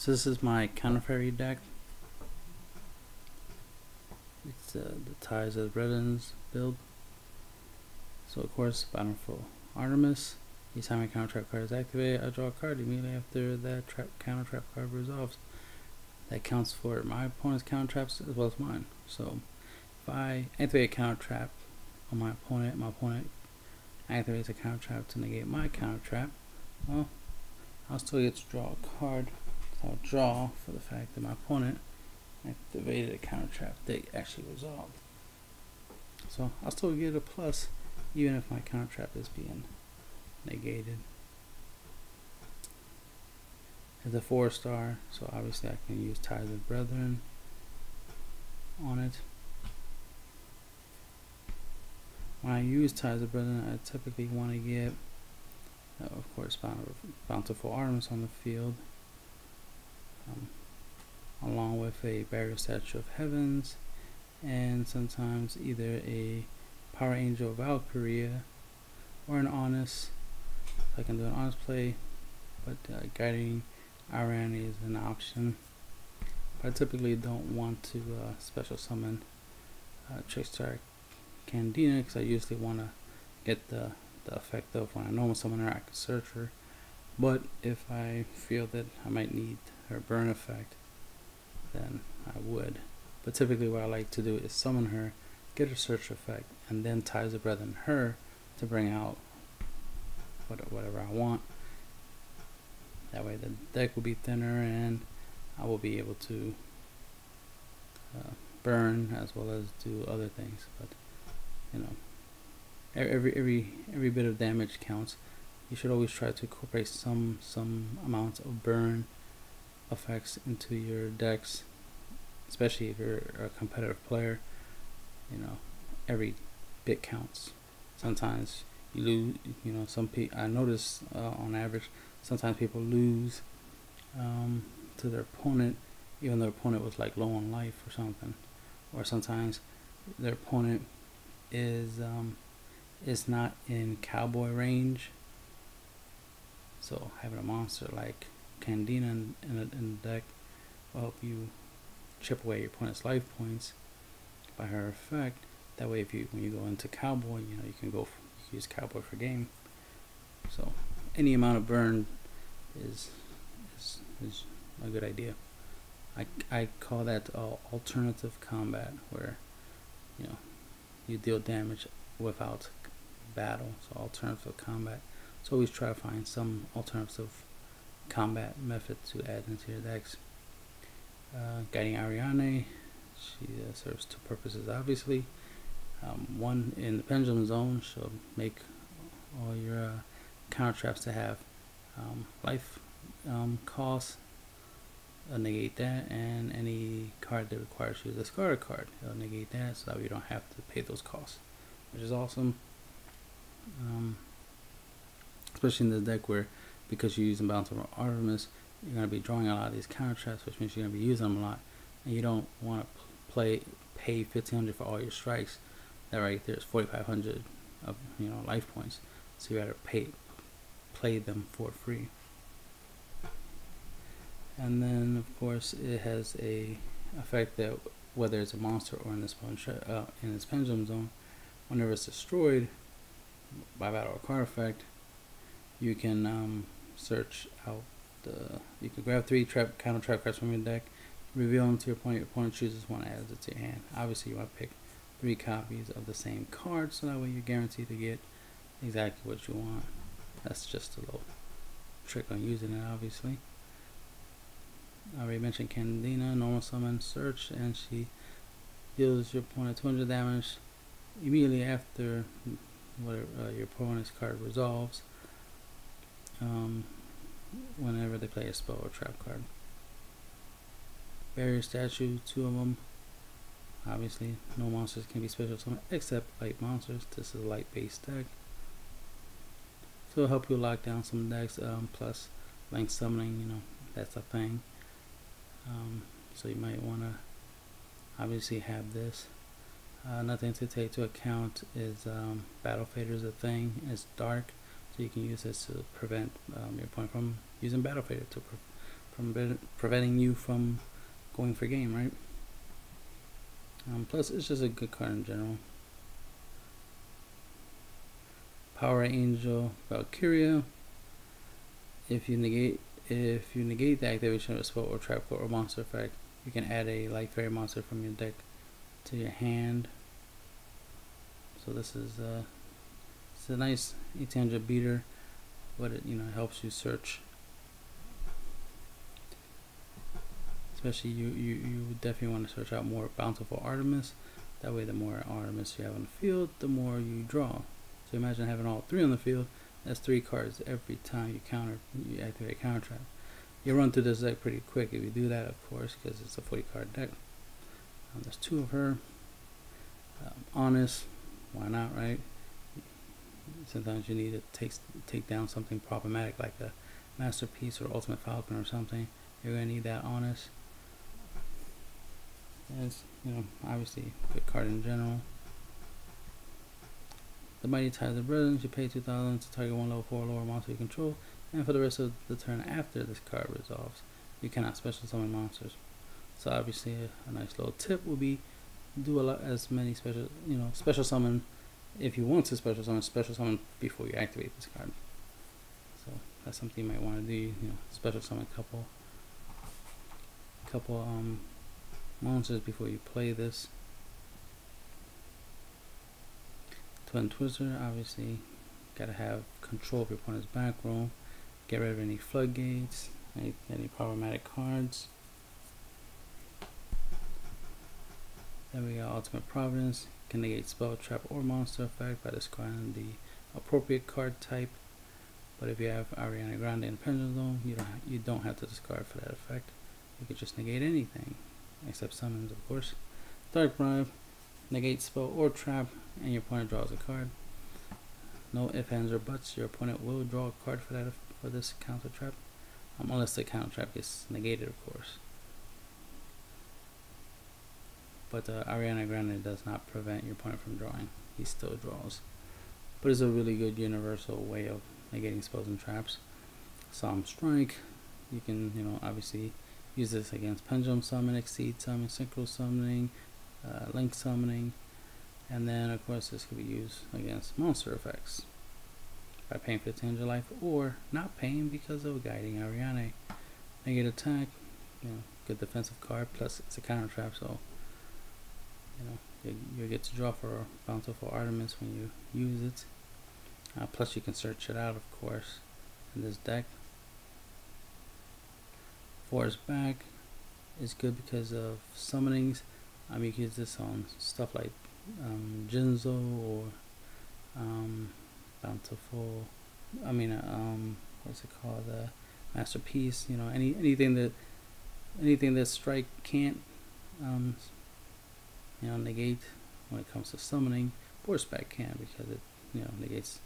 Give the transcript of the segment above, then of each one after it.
So this is my counter fairy deck. It's the Ties of Brethren build. So of course, bottom for Artemis. Each time a counter trap card is activated, I draw a card immediately after that counter trap card resolves. That counts for my opponent's counter traps as well as mine. So if I activate a counter trap on my opponent activates a counter trap to negate my counter trap, well, I'll still get to draw a card. So I'll draw for the fact that my opponent activated a counter trap that actually resolved. So I'll still get a plus even if my counter trap is being negated. It's a 4-star, so obviously I can use Ties of Brethren on it. When I use Ties of Brethren, I typically want to get, of course, Bountiful Artemis on the field, along with a Barrier Statue of Heavens, and sometimes either a Power Angel Valkyria or an Honest. I can do an Honest play, but Guiding Iran is an option. But I typically don't want to special summon Trickstar Candina because I usually want to get the effect of when I normal summon her, I can search her. But if I feel that I might need her burn effect, then I would. But typically what I like to do is summon her, get her search effect, and then Ties of Brethren her to bring out whatever I want. That way the deck will be thinner and I will be able to burn as well as do other things. But you know, every bit of damage counts. You should always try to incorporate some amount of burn effects into your decks, especially if you're a competitive player. You know, every bit counts. Sometimes you lose. You know, some people, I notice on average, sometimes people lose to their opponent, even though their opponent was like low on life or something, or sometimes their opponent is not in cowboy range. So having a monster like Candina in the deck will help you chip away your opponent's life points by her effect. That way, when you go into cowboy, you know, you can use cowboy for game. So any amount of burn is a good idea. I call that alternative combat, where you know you deal damage without battle. So alternative combat. So always try to find some alternative combat method to add into your decks. Guiding Ariane, she serves two purposes, obviously. One, in the pendulum zone, she'll make all your counter traps to have life cost, negate that, and any card that requires you to discard a card, it'll negate that, so that you don't have to pay those costs, which is awesome. Especially in the deck where, because you're using Bountiful Artemis, you're going to be drawing a lot of these counter traps, which means you're going to be using them a lot, and you don't want to pay $1,500 for all your strikes. That right there is 4,500 of life points, so you got to play them for free. And then of course it has a effect that whether it's a monster or in this pendulum zone, whenever it's destroyed by battle or card effect, you can search out you can grab 3 counter trap cards from your deck, reveal them to your opponent. Your opponent chooses one, adds it to your hand. Obviously you want to pick 3 copies of the same card, so that way you're guaranteed to get exactly what you want. That's just a little trick on using it, obviously. I already mentioned Candina, normal summon, search, and she deals your opponent 200 damage immediately after your opponent's card resolves, whenever they play a spell or trap card. Barrier Statue, 2 of them. Obviously, no monsters can be special summoned except light monsters. This is a light-based deck, so it'll help you lock down some decks. Plus, link summoning, that's a thing. So you might want to obviously have this. Nothing to take into account is Battle Fader is a thing. It's dark, so you can use this to prevent your opponent from using Battle Fader to preventing you from going for game, right? Plus, it's just a good card in general. Power Angel Valkyria. If you negate the activation of a spell or trap card or monster effect, you can add a like fairy monster from your deck to your hand. So this is it's a nice 1800 beater, but it helps you search. Especially you definitely want to search out more Bountiful Artemis. That way, the more Artemis you have on the field, the more you draw. So imagine having all 3 on the field. That's 3 cards every time you activate a counter trap. You run through this deck pretty quick if you do that, of course, because it's a 40 card deck. There's 2 of her. Honest, why not, right? Sometimes you need to take down something problematic like a Masterpiece or Ultimate Falcon or something. You're gonna need that Honest. And it's, obviously a good card in general. The Mighty Ties of Brethren, you pay 2,000 to target 1 level 4 or lower monster you control, and for the rest of the turn after this card resolves, you cannot special summon monsters. So obviously a nice little tip will be do as many special summon. If you want to special summon before you activate this card. So that's something you might want to do. Special summon a couple monsters before you play this. Twin Twister, obviously, gotta have control of your opponent's back row. Get rid of any floodgates, any problematic cards. Then we got Ultimate Providence. Can negate spell, trap, or monster effect by discarding the appropriate card type. But if you have Ariana Grande and Pendulum Zone, you don't have to discard for that effect. You could just negate anything, except summons, of course. Dark Bribe, negate spell or trap, and your opponent draws a card. No ifs, ands, or buts. Your opponent will draw a card for this counter trap, unless the counter trap gets negated, of course. But Ariana Grande does not prevent your opponent from drawing. He still draws. But it's a really good universal way of negating spells and traps. Solemn Strike. You can, obviously use this against Pendulum Summon, Exceed Summon, Synchro Summoning, Link Summoning. And then, of course, this could be used against monster effects by paying 1500 life or not paying because of Guiding Ariane. Negate attack, good defensive card, plus it's a counter trap, so you get to draw for Bountiful Artemis when you use it. Plus you can search it out, of course, in this deck. Force Back is good because of summonings. You can use this on stuff like Jinzo or Bountiful. What's it called? Masterpiece. Anything that Strike can't negate when it comes to summoning. Force Back can, because it negates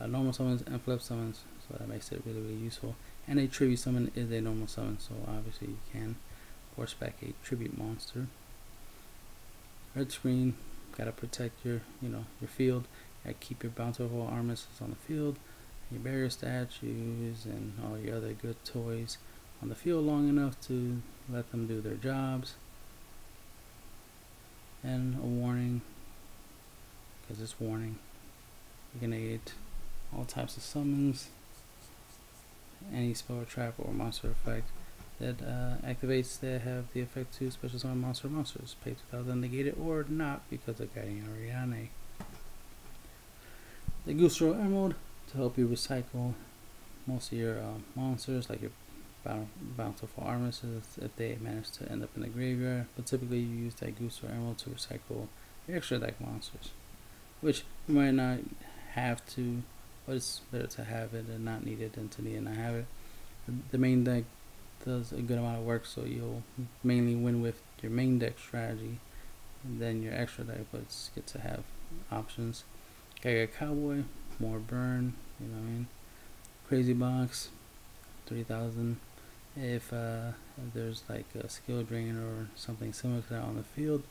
normal summons and flip summons, so that makes it really useful. And a tribute summon is a normal summon, so obviously you can force back a tribute monster. Red screen, gotta protect your field. Gotta keep your Bountiful Artemis on the field, your barrier statues, and all your other good toys on the field long enough to let them do their jobs. And a warning, because it's warning. You can negate all types of summons, any spell, trap, or monster effect that activates that have the effect to special summon monsters. Pay 2,000 negate it or not because of Guiding Ariane. The Goose Emerald to help you recycle most of your monsters, like your Bountiful Artemis, if they manage to end up in the graveyard. But typically you use that Goose Emerald to recycle your extra deck monsters, which you might not have to, but it's better to have it and not need it than to need and not have it. The main deck does a good amount of work, so you'll mainly win with your main deck strategy and then your extra deck, but it's good to have options. Gaga Cowboy, more burn, Crazy Box, 3,000. If there's like a skill drain or something similar to that on the field,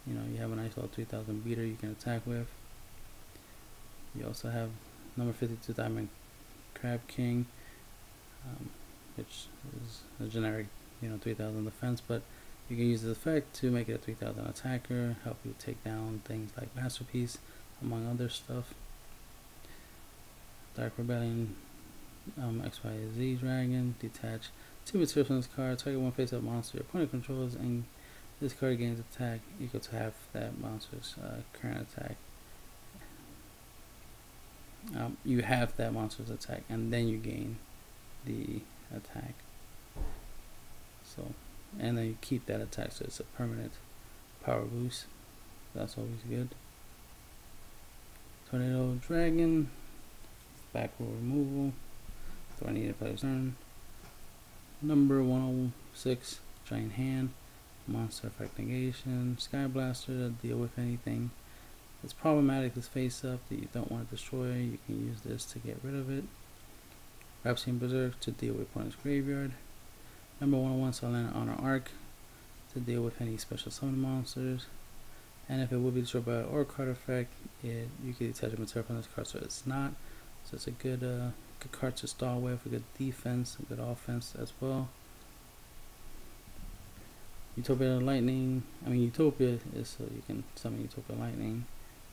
you have a nice little 3,000 beater you can attack with. You also have number 52 Diamond Crab King, which is a generic, 3000 defense, but you can use the effect to make it a 3000 attacker, help you take down things like Masterpiece, among other stuff. Dark Rebellion, XYZ Dragon, detach 2 materials from this card, target one face-up monster your opponent controls, and this card gains attack equal to half that monster's current attack. You have that monster's attack, and then you gain the attack. So, and then you keep that attack, so it's a permanent power boost. That's always good. Tornado Dragon, backward removal. So I need to play turn. Number 106, Giant Hand, monster effect negation, Sky Blaster to deal with anything that's problematic that's face up that you don't want to destroy. You can use this to get rid of it. Rhapsody Berserk to deal with opponent's graveyard. Number 101, Silent Honor Arc to deal with any special summon monsters. And if it would be destroyed by or card effect, you can detach a material from this card, so it's not. So it's a good good card to start with, a good defense, a good offense as well. Utopia Lightning, Utopia is so you can summon Utopia Lightning.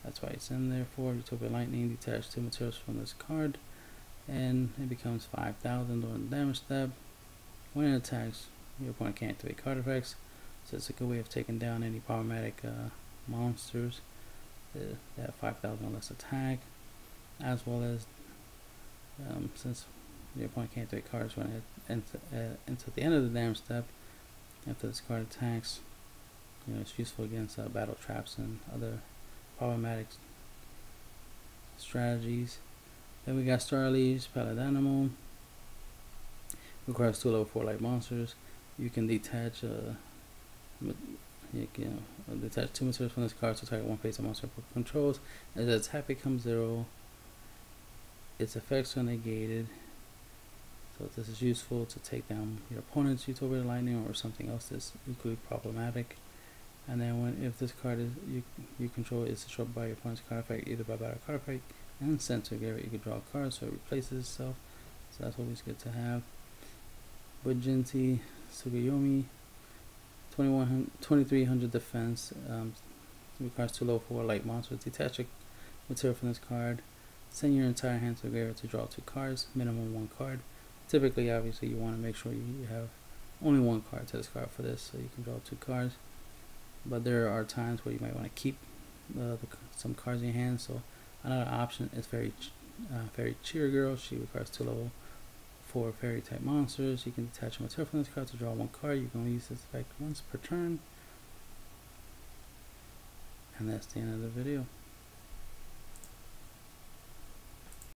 That's why it's in there for. Utopia Lightning, detach 2 materials from this card, and it becomes 5000 during the damage step. When it attacks, your opponent can't activate card effects, so it's a good way of taking down any problematic monsters that 5000 or less attack, as well as since your opponent can't activate cards when it enter the end of the damage step after this card attacks, it's useful against battle traps and other problematic strategies. Then we got Star Leaves, Paladinimo. Requires 2 level 4 light monsters. You can detach detach 2 materials from this card to target one face of monster controls. As its attack becomes 0, its effects are negated. So this is useful to take down your opponent's Utopia Lightning or something else that's equally problematic. And then if this card is you control is destroyed by your opponent's card effect, either by battle card effect and sent to graveyard, you can draw a card so it replaces itself. So that's always good to have. Bujinti Tsukuyomi, 2300 defense, requires 2 level 4 light monsters. Detach a material from this card, send your entire hand to the graveyard to draw 2 cards, minimum 1 card. Typically, obviously, you want to make sure you have only 1 card to discard for this, so you can draw 2 cards. But there are times where you might want to keep some cards in your hand. So another option is Fairy Cheer Girl. She requires 2 level 4 fairy type monsters. You can detach a material from this card to draw 1 card. You can only use this effect once per turn. And that's the end of the video.